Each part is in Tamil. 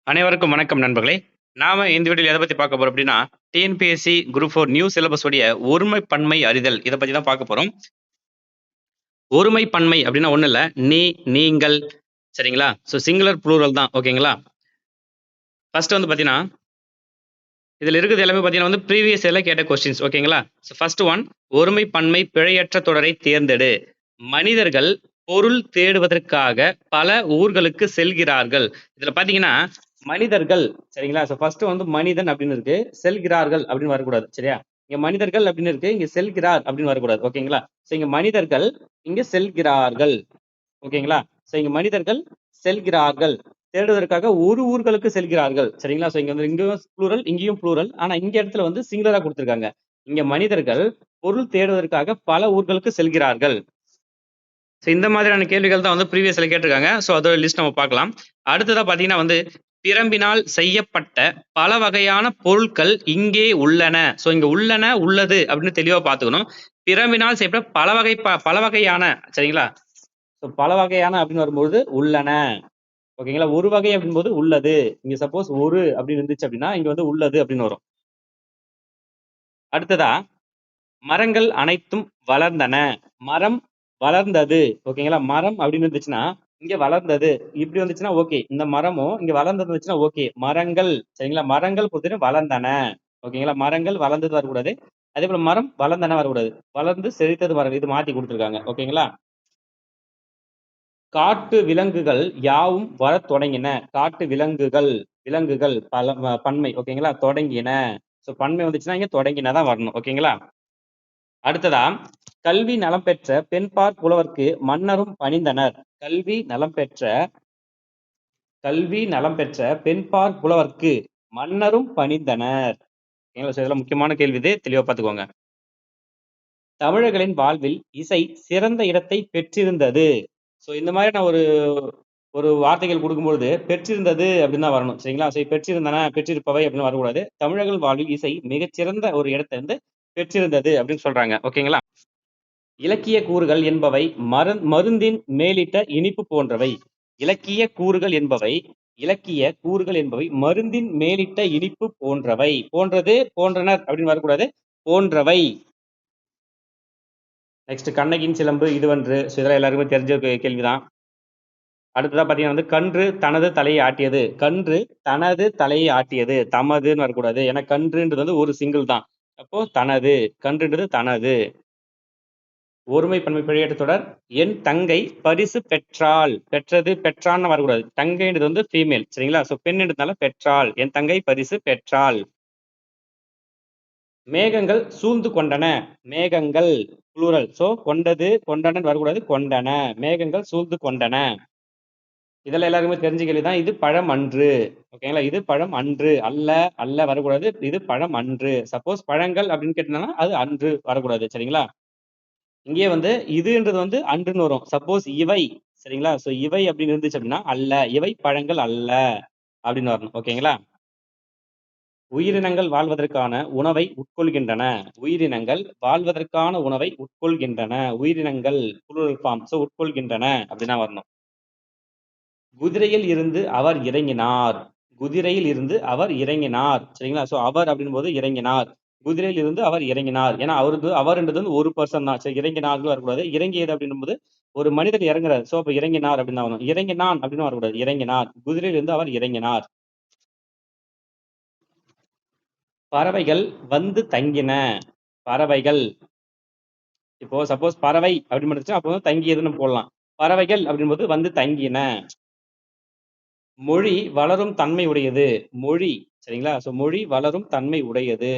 அனைவருக்கும் வணக்கம் நண்பர்களே. நாம இந்த வீடியோல எத பத்தி பார்க்க போறோம் அப்டின்னா, டிஎன்பிஎஸ்சி குரூப் 4 நியூ சிலபஸ் உடைய ஒருமை பன்மை அறிதல். இத பத்தி தான் பார்க்க போறோம். ஒருமை பன்மை அப்டின்னா ஒண்ணும் இல்ல. நீ, நீங்கள் சரிங்களா? சிங்குலர், ப்ளூரல் தான். ஓகேங்களா? ஃபர்ஸ்ட் வந்து பார்த்தீங்கன்னா, இதுல இருக்கிறது எல்லாமே பார்த்தீங்கன்னா வந்து ப்ரீவியஸ் இயர்ல கேட்ட கொஸ்டின்ஸ். ஓகேங்களா? ஃபர்ஸ்ட் ஒன் ஒருமை பன்மை பிழையற்ற தொடரை தேர்ந்தெடு. மனிதர்கள் பொருள் தேடுவதற்காக பல ஊர்களுக்கு செல்கிறார்கள். இதுல பார்த்தீங்கன்னா, மனிதர்கள் சரிங்களா? ஃபர்ஸ்ட் வந்து மனிதன் அப்படின்னு இருக்கு. செல்கிறார்கள் அப்படின்னு வரக்கூடாது. சரியா? இங்க மனிதர்கள் அப்படின்னு இருக்கு. இங்க செல்கிறார் அப்படின்னு வரக்கூடாது. ஓகேங்களா? இங்க மனிதர்கள், இங்க செல்கிறார்கள். ஓகேங்களா? இங்க மனிதர்கள் செல்கிறார்கள். தேடுவதற்காக ஒரு ஊர்களுக்கு செல்கிறார்கள். சரிங்களா? இங்க வந்து இங்கேயும் ப்ளூரல், இங்கேயும் ப்ளூரல். ஆனா இங்க இடத்துல வந்து சிங்குலரா குடுத்திருக்காங்க. இங்க மனிதர்கள் பொருள் தேடுவதற்காக பல ஊர்களுக்கு செல்கிறார்கள். இந்த மாதிரியான கேள்விகள் தான் வந்து ப்ரீவியஸ்ல கேட்டிருக்காங்க. அதோட லிஸ்ட் நம்ம பார்க்கலாம். அடுத்ததா பார்த்தீங்கன்னா வந்து, பிரம்பினால் செய்யப்பட்ட பல வகையான பொருட்கள் இங்கே உள்ளன. இங்க உள்ளன, உள்ளது அப்படின்னு தெளிவா பார்த்துக்கணும். பிரம்பினால் செய்யப்பட்ட பல வகையான சரிங்களா? பல வகையான அப்படின்னு வரும்போது உள்ளன. ஓகேங்களா? ஒரு வகை அப்படிங்கும்போது உள்ளது. இங்க சப்போஸ் ஒரு அப்படின்னு இருந்துச்சு அப்படின்னா, இங்க வந்து உள்ளது அப்படின்னு வரும். அடுத்ததா, மரங்கள் அனைத்தும் வளர்ந்தன. மரம் வளர்ந்தது. ஓகேங்களா? மரம் அப்படின்னு இருந்துச்சுன்னா, இங்க வளர்ந்தது. இப்படி வந்துச்சுன்னா ஓகே. இந்த மரமும் இங்க வளர்ந்தது இருந்துச்சுன்னா ஓகே. மரங்கள் சரிங்களா? மரங்கள் பொறுத்தவரைக்கும் வளர்ந்தன. ஓகேங்களா? மரங்கள் வளர்ந்தது வரக்கூடாது. அதே போல மரம் வளர்ந்தன வரக்கூடாது. வளர்ந்து செழித்தது வர இது மாத்தி குடுத்திருக்காங்க. ஓகேங்களா? காட்டு விலங்குகள் யாவும் வரத் தொடங்கின. காட்டு விலங்குகள், விலங்குகள் பன்மை. ஓகேங்களா? தொடங்கின. பன்மை வந்துச்சுன்னா இங்க தொடங்கின தான் வரணும். ஓகேங்களா? அடுத்ததா, கல்வி நலம் பெற்ற பெண்பாற் புலவர்க்கு மன்னரும் பணிந்தனர். கல்வி நலம் பெற்ற பெண்பாற் புலவர்க்கு மன்னரும் பணிந்தனர். ஓகேங்களா? இதெல்லாம் முக்கியமான கேள்வி இது. தெளிவா பார்த்துக்கோங்க. தமிழர்களின் வாழ்வில் இசை சிறந்த இடத்தை பெற்றிருந்தது. இந்த மாதிரி நான் ஒரு ஒரு வார்த்தைகள் கொடுக்கும்பொழுது பெற்றிருந்தது அப்படின்னு தான் வரணும். சரிங்களா? பெற்றிருந்தன, பெற்றிருப்பவை அப்படின்னு வரக்கூடாது. தமிழர்கள் வாழ்வில் இசை மிகச்சிறந்த ஒரு இடத்தை வந்து பெற்றிருந்தது அப்படின்னு சொல்றாங்க. ஓகேங்களா? இலக்கிய கூறுகள் என்பவை மருந்தின் மேலிட்ட இனிப்பு போன்றவை. இலக்கிய கூறுகள் என்பவை மருந்தின் மேலிட்ட இனிப்பு போன்றவை. போன்றது, போன்றனர் அப்படின்னு வரக்கூடாது. போன்றவை. நெக்ஸ்ட் கண்ணகியின் சிலம்பு இதுவன்று. இதெல்லாம் எல்லாருக்குமே தெரிஞ்ச கேள்விதான். அடுத்ததா பாத்தீங்கன்னா வந்து கன்று தனது தலையை ஆட்டியது. கன்று தனது தலையை ஆட்டியது. தமதுன்னு வரக்கூடாது. ஏன்னா கன்றுன்றது வந்து ஒரு சிங்கிள் தான். அப்போ தனது. கன்றுன்றது தனது. ஒருமை பன்மை பிழையற்ற தொடர். என் தங்கை பரிசு பெற்றாள். பெற்றது, பெற்றான்னு வரக்கூடாது. தங்கைன்றது வந்து ஃபீமேல். சரிங்களா? பெண்ன்றதுனால பெற்றாள். என் தங்கை பரிசு பெற்றாள். மேகங்கள் சூழ்ந்து கொண்டன. மேகங்கள் ப்ளூரல். கொண்டது, கொண்டன வரக்கூடாது. கொண்டன. மேகங்கள் சூழ்ந்து கொண்டன. இதெல்லாம் எல்லாருக்குமே தெரிஞ்ச கேள்விதான். இது பழம் அன்று. ஓகேங்களா? இது பழம் அன்று. அல்ல, அல்ல வரக்கூடாது. இது பழம் அன்று. சப்போஸ் பழங்கள் அப்படின்னு கேட்டீங்கன்னா அது அன்று வரக்கூடாது. சரிங்களா? இங்கே வந்து இதுன்றது வந்து அன்றுன்னு வரும். சப்போஸ் இவை சரிங்களா? இவை அப்படின்னு இருந்துச்சு அப்படின்னா அல்ல. இவை பழங்கள் அல்ல அப்படின்னு வரணும். ஓகேங்களா? உயிரினங்கள் வாழ்வதற்கான உணவை உட்கொள்கின்றன. உயிரினங்கள் வாழ்வதற்கான உணவை உட்கொள்கின்றன. உயிரினங்கள் புளூரல் ஃபார்ம். உட்கொள்கின்றன அப்படின்னா வரணும். குதிரையில் இருந்து அவர் இறங்கினார். குதிரையில் இருந்து அவர் இறங்கினார். சரிங்களா? அவர் அப்படின் போது இறங்கினார். குதிரையில் இருந்து அவர் இறங்கினார். ஏன்னா அவர்ன்றது வந்து ஒரு பர்சன் தான். இறங்கினார்னு வரக்கூடாது. இறங்கியது அப்படின்னும்போது ஒரு மனிதர் இறங்குறாரு. அப்ப இறங்கினார் அப்படின்னு தான் வரணும். இறங்கினான் அப்படின்னு வரக்கூடாது. இறங்கினார். குதிரையில் இருந்து அவர் இறங்கினார். பறவைகள் வந்து தங்கின. பறவைகள். இப்போ சப்போஸ் பறவை அப்படின்னு இருந்துச்சுன்னா அப்போ வந்து தங்கியதுன்னு போடலாம். பறவைகள் அப்படின்போது வந்து தங்கின. மொழி வளரும் தன்மை உடையது. மொழி சரிங்களா? மொழி வளரும் தன்மை உடையது.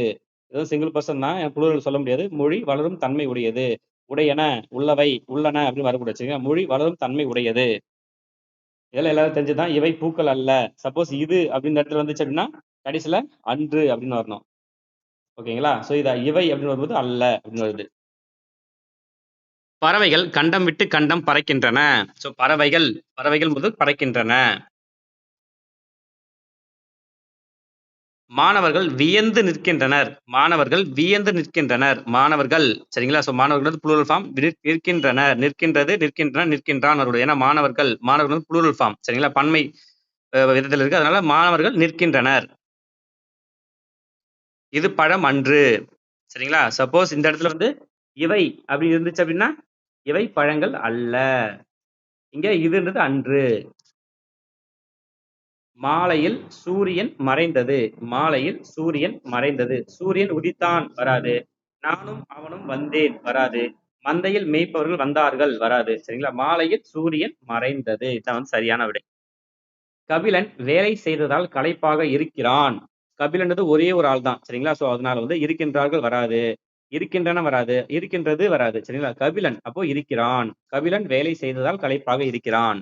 ஏதோ சிங்கிள் பர்சன் தான். ப்ளூரல் சொல்ல முடியாது. மொழி வளரும் தன்மை உடையது. உடையன, உள்ளவை, உள்ளன அப்படின்னு வரக்கூடாது. சரிங்களா? மொழி வளரும் தன்மை உடையது. இதெல்லாம் எல்லாரும் தெரிஞ்சதுதான். இவை பூக்கள் அல்ல. சப்போஸ் இது அப்படின்னு இடத்துல வந்துச்சு அப்படின்னா கடைசியில அன்று அப்படின்னு வரணும். ஓகேங்களா? இவை அப்படின்னு வரும்போது அல்ல அப்படின்னு வருது. பறவைகள் கண்டம் விட்டு கண்டம் பறக்கின்றன. பறவைகள் முதல் பறக்கின்றன. மாணவர்கள் வியந்து நிற்கின்றனர். மாணவர்கள் சரிங்களா? மாணவர்கள் ப்ளூரல் ஃபார்ம். நிற்கின்றனர், நிற்கின்றது, நிற்கின்றன, நிற்கின்றான் வருது. ஏன்னா மாணவர்கள் ப்ளூரல் ஃபார்ம். சரிங்களா? பன்மை விதத்தில் இருக்கு. அதனால மாணவர்கள் நிற்கின்றனர். இது பழம் அன்று. சரிங்களா? சப்போஸ் இந்த இடத்துல வந்து இவை அப்படி இருந்துச்சு அப்படின்னா இவை பழங்கள் அல்ல. இங்க இதுன்றது அன்று. மாலையில் சூரியன் மறைந்தது. மாலையில் சூரியன் மறைந்தது. சூரியன் உதித்தான் வராது. நானும் அவனும் வந்தேன் வராது. மந்தையில் மேய்ப்பவர்கள் வந்தார்கள் வராது. சரிங்களா? மாலையில் சூரியன் மறைந்தது. இதான் வந்து சரியான விடை. கபிலன் வேலை செய்ததால் களைப்பாக இருக்கிறான். கபிலன்றது ஒரே ஒரு ஆள் தான். சரிங்களா? சோ அதனால வந்து இருக்கின்றார்கள் வராது. இருக்கின்றன வராது. இருக்கின்றது வராது. சரிங்களா? கபிலன் அப்போ இருக்கிறான். கபிலன் வேலை செய்ததால் களைப்பாக இருக்கிறான்.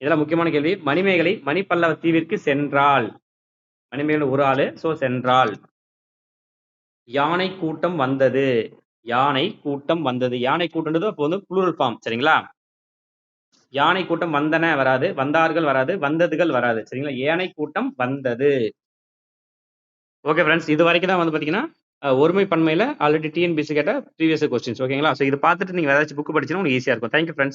இதெல்லாம் முக்கியமான கேள்வி. மணிமேகலை மணிப்பல்லவ தீவிற்கு சென்றாள். மணிமேகலை ஒரு ஆளு. சோ சென்றாள். யானை கூட்டம் வந்தது. யானை கூட்டம் வந்தது. யானை கூட்டம்ன்றது அப்போ வந்து ப்ளூரல் ஃபார்ம். சரிங்களா? யானை கூட்டம் வந்தன வராது. வந்தார்கள் வராது. வந்ததுகள் வராது. சரிங்களா? யானை கூட்டம் வந்தது. ஓகே ஃப்ரெண்ட்ஸ், இது வரைக்கும் தான் வந்து பாத்தீங்கன்னா ஒருமை பன்மையில ஆல்ரெடி டிஎன்பிஎஸ்சி கேட்ட ப்ரீவியஸ் கொஸ்டின்ஸ். ஓகேங்களா? ஸோ இது பார்த்துட்டு நீங்க ஏதாச்சும் புக் படிச்சீங்கன்னா உங்களுக்கு ஈஸியா இருக்கும். Thank you friends.